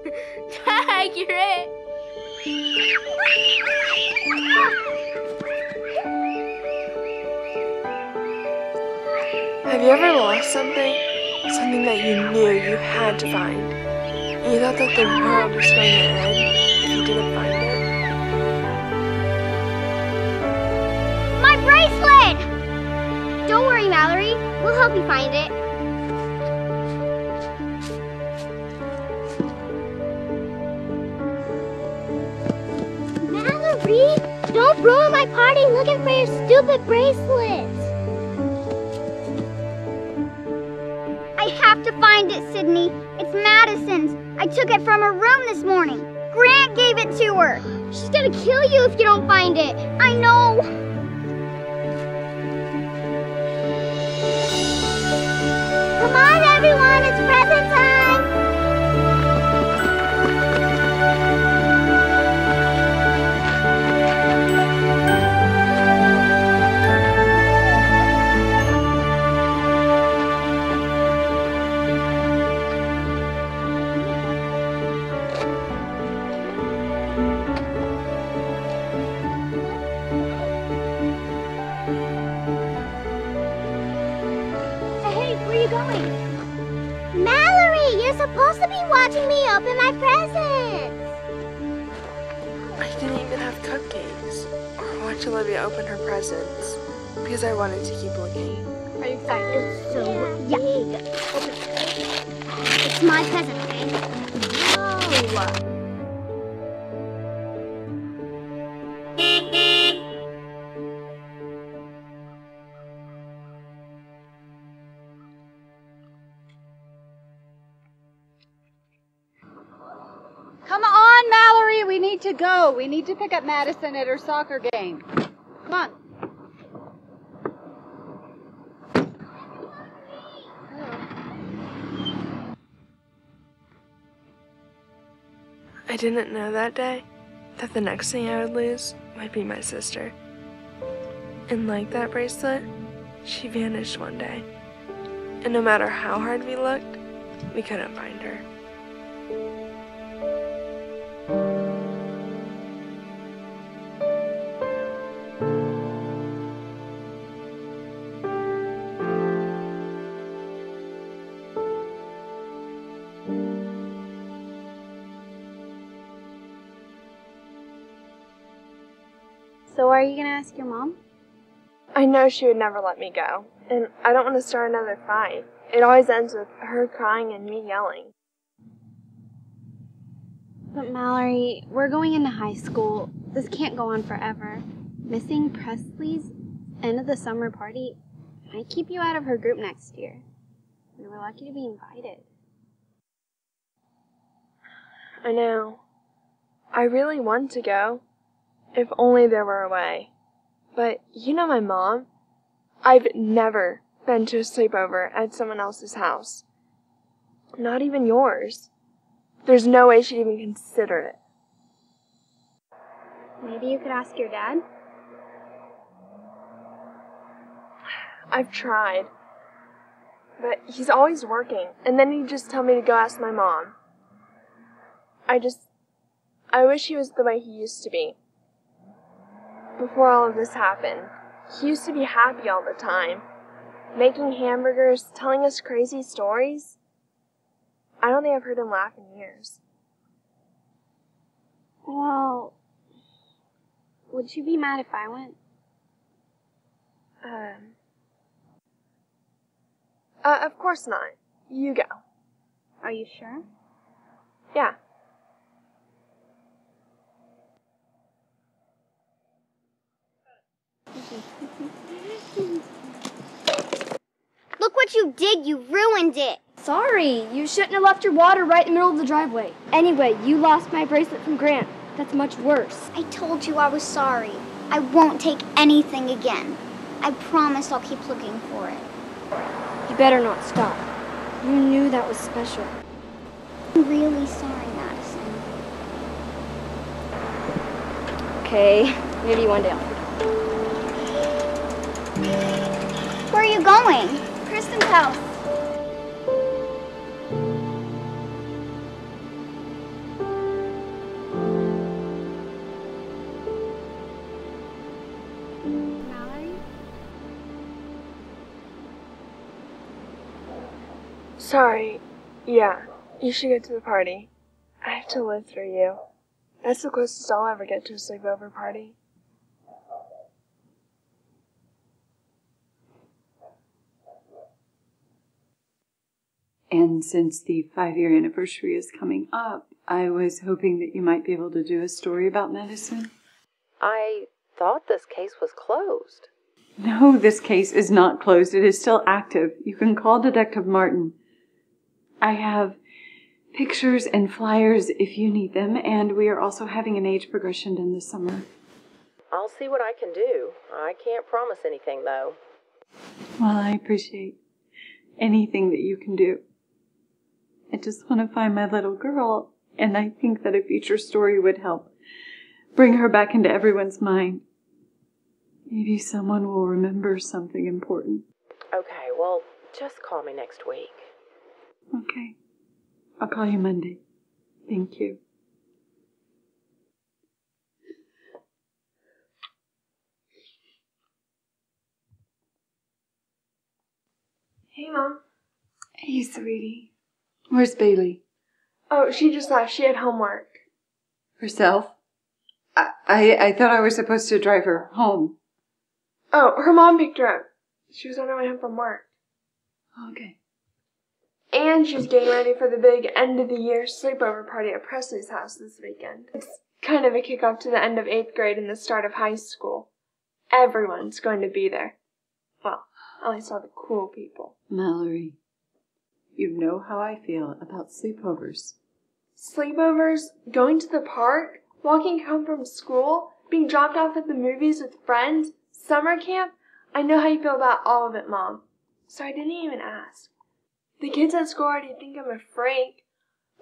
Tag, you're it. Have you ever lost something? Something that you knew you had to find. And you thought that the world was going to end if you didn't find it? My bracelet! Don't worry, Mallory. We'll help you find it. Mallory, don't ruin my party looking for your stupid bracelet. I have to find it, Sydney. It's Madison's. I took it from her room this morning. Grant gave it to her. She's gonna kill you if you don't find it. I know. Come on, everyone. It's present time. Going? Mallory, you're supposed to be watching me open my presents. I didn't even have cupcakes or watch Olivia open her presents because I wanted to keep looking. Are you excited? It's so big. It's my present, okay? Whoa. Come on, Mallory, we need to go. We need to pick up Madison at her soccer game. Come on. I didn't know that day that the next thing I would lose might be my sister. And like that bracelet, she vanished one day. And no matter how hard we looked, we couldn't find her. So are you going to ask your mom? I know she would never let me go, and I don't want to start another fight. It always ends with her crying and me yelling. But Mallory, we're going into high school. This can't go on forever. Missing Presley's end of the summer party might keep you out of her group next year. We were lucky to be invited. I know. I really want to go. If only there were a way. But you know my mom. I've never been to a sleepover at someone else's house. Not even yours. There's no way she'd even consider it. Maybe you could ask your dad? I've tried. But he's always working, and then he'd just tell me to go ask my mom. I wish he was the way he used to be. Before all of this happened, he used to be happy all the time, making hamburgers, telling us crazy stories. I don't think I've heard him laugh in years. Well, would you be mad if I went? Of course not. You go. Are you sure? Yeah. Look what you did. You ruined it. Sorry, you shouldn't have left your water right in the middle of the driveway. Anyway, you lost my bracelet from Grant. That's much worse. I told you I was sorry. I won't take anything again. I promise I'll keep looking for it. You better not stop. You knew that was special. I'm really sorry, Madison. Okay, maybe one day I'll forget. Where are you going? Kristen's house. Sorry. Yeah, you should get to the party. I have to live through you. That's the closest I'll ever get to a sleepover party. And since the 5-year anniversary is coming up, I was hoping that you might be able to do a story about Madison. I thought this case was closed. No, this case is not closed. It is still active. You can call Detective Martin. I have pictures and flyers if you need them, and we are also having an age progression done this summer. I'll see what I can do. I can't promise anything, though. Well, I appreciate anything that you can do. I just want to find my little girl, and I think that a future story would help bring her back into everyone's mind. Maybe someone will remember something important. Okay, well, just call me next week. Okay. I'll call you Monday. Thank you. Hey, Mom. Hey, sweetie. Where's Bailey? Oh, she just left. She had homework. Herself? I thought I was supposed to drive her home. Oh, her mom picked her up. She was on her way home from work. Okay. And she's getting ready for the big end-of-the-year sleepover party at Presley's house this weekend. It's kind of a kickoff to the end of 8th grade and the start of high school. Everyone's going to be there. Well, at least all the cool people. Mallory, you know how I feel about sleepovers. Sleepovers, going to the park, walking home from school, being dropped off at the movies with friends, summer camp. I know how you feel about all of it, Mom. So I didn't even ask. The kids at school already think I'm a freak.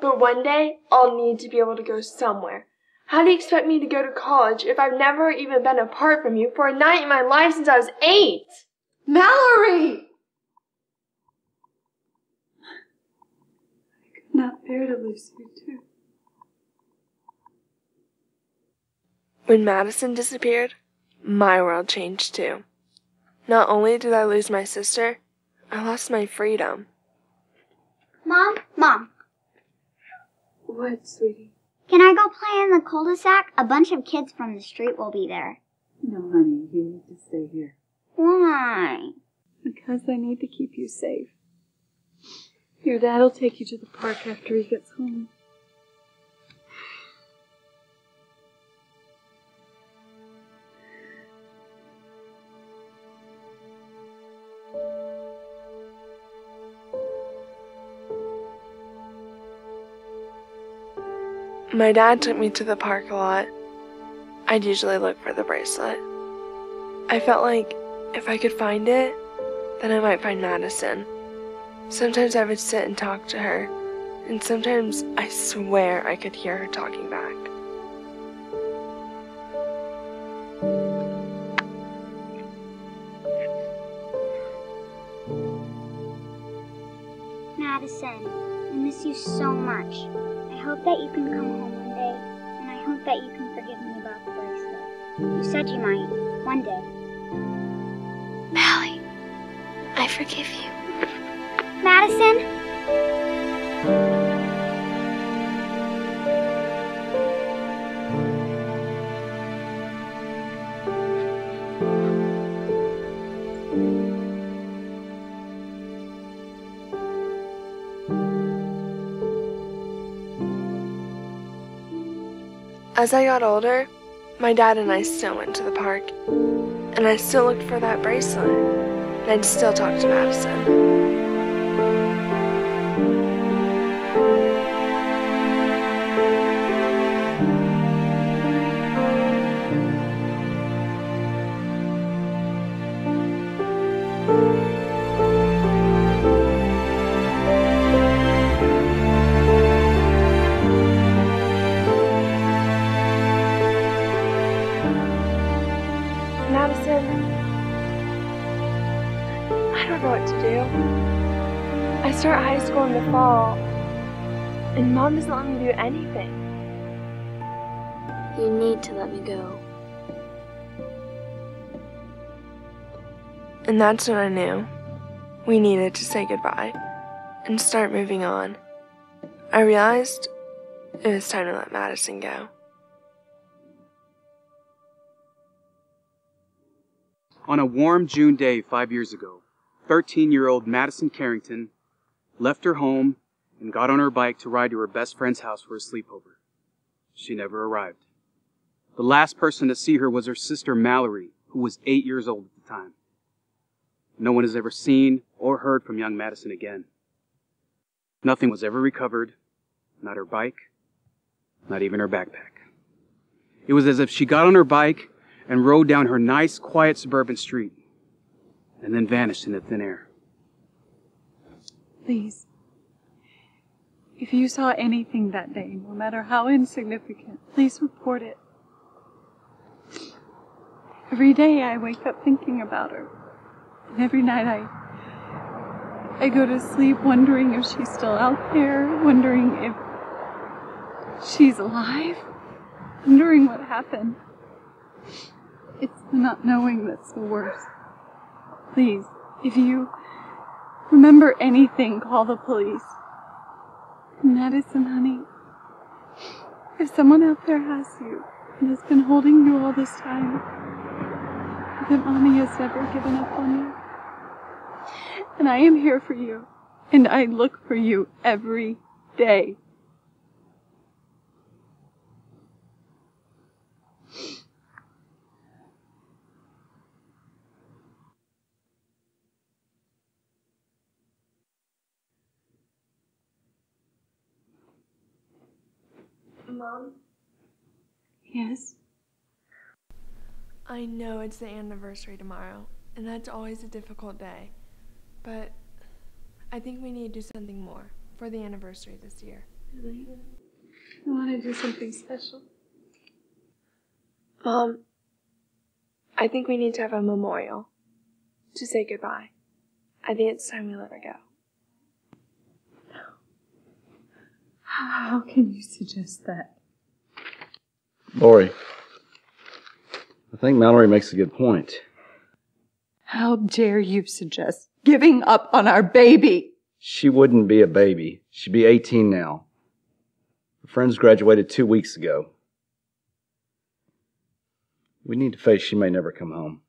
But one day, I'll need to be able to go somewhere. How do you expect me to go to college if I've never even been apart from you for a night in my life since I was 8? Mallory! I could not bear to lose you, too. When Madison disappeared, my world changed too. Not only did I lose my sister, I lost my freedom. Mom. What, sweetie? Can I go play in the cul-de-sac? A bunch of kids from the street will be there. No, honey, you need to stay here. Why? Because I need to keep you safe. Your dad'll take you to the park after he gets home. My dad took me to the park a lot. I'd usually look for the bracelet. I felt like if I could find it, then I might find Madison. Sometimes I would sit and talk to her, and sometimes I swear I could hear her talking back. Madison, I miss you so much. I hope that you can come home one day, and I hope that you can forgive me about the bracelet. You said you might, one day. Mally, I forgive you. Madison? As I got older, my dad and I still went to the park, and I still looked for that bracelet, and I'd still talk to Madison. Madison, I don't know what to do. I start high school in the fall, and Mom doesn't let me do anything. You need to let me go. And that's when I knew we needed to say goodbye. and start moving on. I realized it was time to let Madison go. On a warm June day 5 years ago, 13-year-old Madison Carrington left her home and got on her bike to ride to her best friend's house for a sleepover. She never arrived. The last person to see her was her sister Mallory, who was 8 years old at the time. No one has ever seen or heard from young Madison again. Nothing was ever recovered, not her bike, not even her backpack. It was as if she got on her bike and rode down her nice, quiet suburban street, and then vanished into thin air. Please, if you saw anything that day, no matter how insignificant, please report it. Every day I wake up thinking about her, and every night I go to sleep wondering if she's still out there, wondering if she's alive, wondering what happened. It's the not knowing that's the worst. Please, if you remember anything, call the police. Madison, honey, if someone out there has you and has been holding you all this time, that Mommy has never given up on you. And I am here for you, and I look for you every day. Mom? Yes? I know it's the anniversary tomorrow, and that's always a difficult day, but I think we need to do something more for the anniversary this year. Really? You want to do something special? Mom, I think we need to have a memorial to say goodbye. I think it's time we let her go. How can you suggest that? Lori, I think Mallory makes a good point. How dare you suggest giving up on our baby? She wouldn't be a baby. She'd be 18 now. Her friends graduated 2 weeks ago. We need to face she may never come home.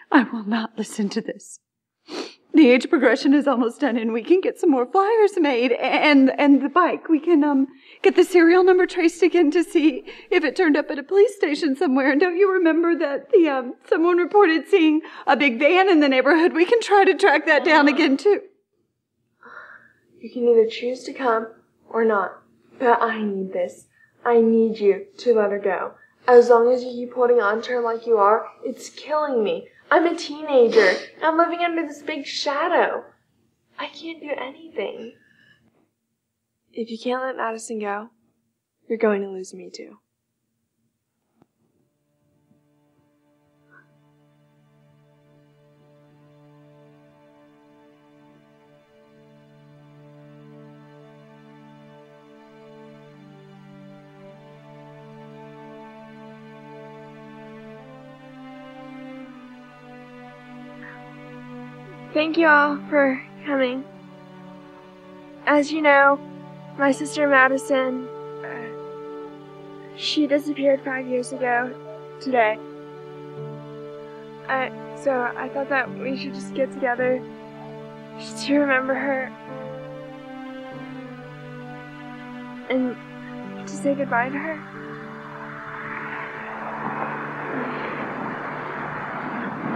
I will not listen to this. The age progression is almost done, and we can get some more flyers made, and the bike. We can get the serial number traced again to see if it turned up at a police station somewhere. And don't you remember that someone reported seeing a big van in the neighborhood? We can try to track that down again too. You can either choose to come or not, but I need this. I need you to let her go. As long as you keep holding on to her like you are, it's killing me. I'm a teenager. I'm living under this big shadow. I can't do anything. If you can't let Madison go, you're going to lose me too. Thank you all for coming. As you know, my sister Madison, she disappeared 5 years ago today. So I thought that we should just get together just to remember her and to say goodbye to her.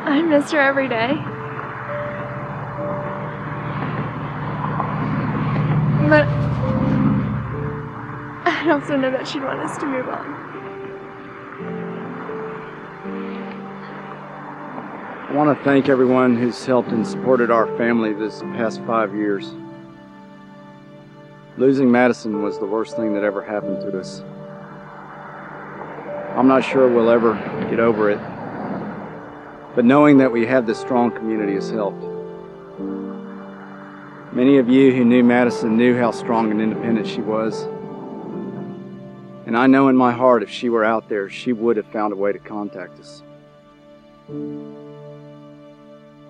I miss her every day. But I also know that she'd want us to move on. I want to thank everyone who's helped and supported our family this past 5 years. Losing Madison was the worst thing that ever happened to us. I'm not sure we'll ever get over it, but knowing that we have this strong community has helped. Many of you who knew Madison knew how strong and independent she was. And I know in my heart if she were out there, she would have found a way to contact us.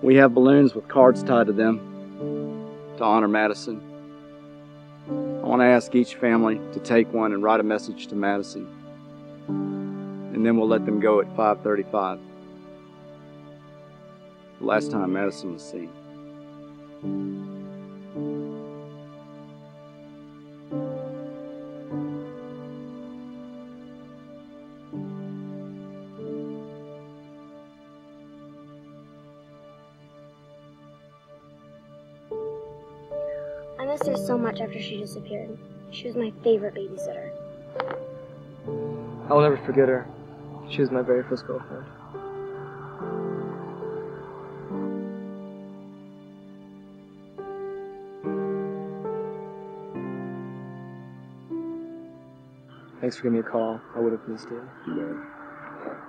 We have balloons with cards tied to them to honor Madison. I want to ask each family to take one and write a message to Madison. And then we'll let them go at 5:35. The last time Madison was seen. I missed her so much after she disappeared. She was my favorite babysitter. I'll never forget her. She was my very first girlfriend. Thanks for giving me a call. I would have missed it.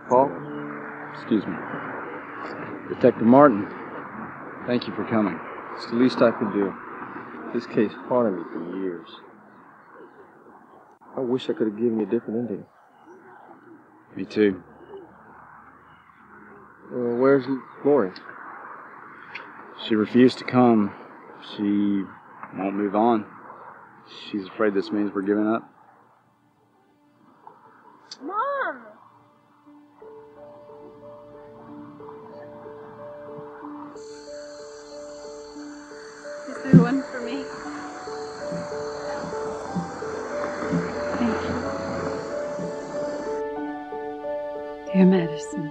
Paul? Excuse me. Detective Martin, thank you for coming. It's the least I could do. This case haunted me for years. I wish I could have given you a different ending. Me too. Where's Lori? She refused to come. She won't move on. She's afraid this means we're giving up. Mom! Is there one for me? Thank you. Dear Madison,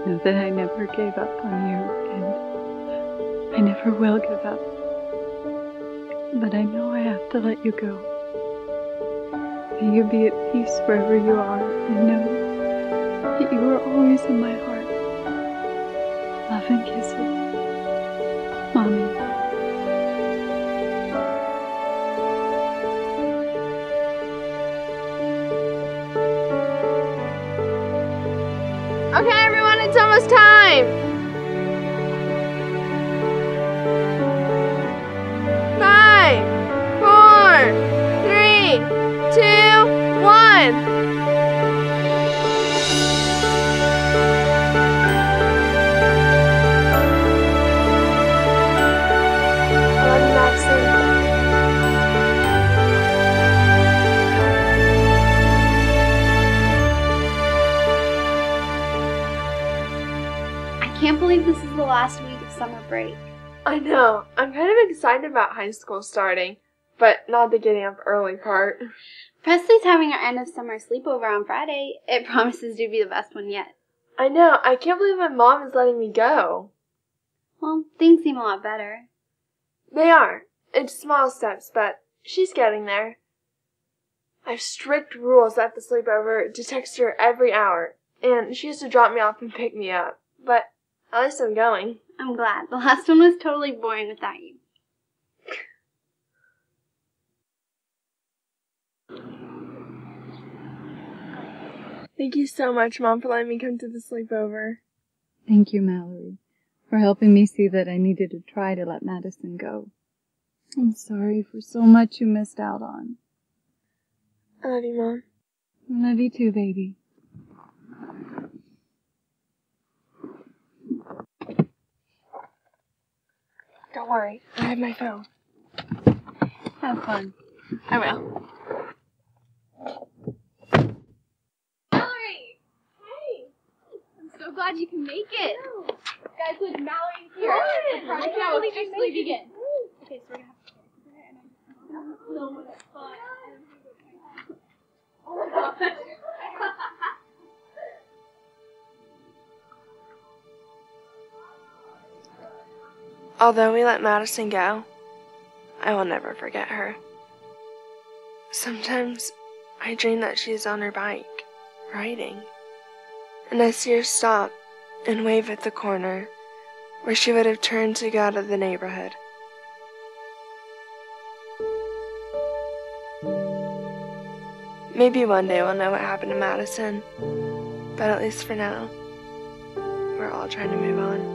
know that I never gave up on you, and I never will give up. But I know I have to let you go. May you be at peace wherever you are, and know that you are always in my heart. Love and kisses. Mommy. Okay, everyone, it's almost time. 5, 4, 3, 2, 1. I can't believe this is the last week of summer break. I know. I'm kind of excited about high school starting, but not the getting up early part. Presley's having our end of summer sleepover on Friday. It promises to be the best one yet. I know. I can't believe my mom is letting me go. Well, things seem a lot better. They are. It's small steps, but she's getting there. I have strict rules at the sleepover to text her every hour, and she has to drop me off and pick me up. But at least I'm going. I'm glad. The last one was totally boring without you. Thank you so much, Mom, for letting me come to the sleepover. Thank you, Mallory, for helping me see that I needed to try to let Madison go. I'm sorry for so much you missed out on. I love you, Mom. I love you too, baby. Don't worry, I have my phone. Have fun. I will. Mallory! Hey! I'm so glad you can make it. Guys, look, Mallory's here. The project now will officially begin. Okay, so we're gonna have to so much fun. Oh my god. Although we let Madison go, I will never forget her. Sometimes I dream that she's on her bike, riding, and I see her stop and wave at the corner where she would have turned to go out of the neighborhood. Maybe one day we'll know what happened to Madison, but at least for now, we're all trying to move on.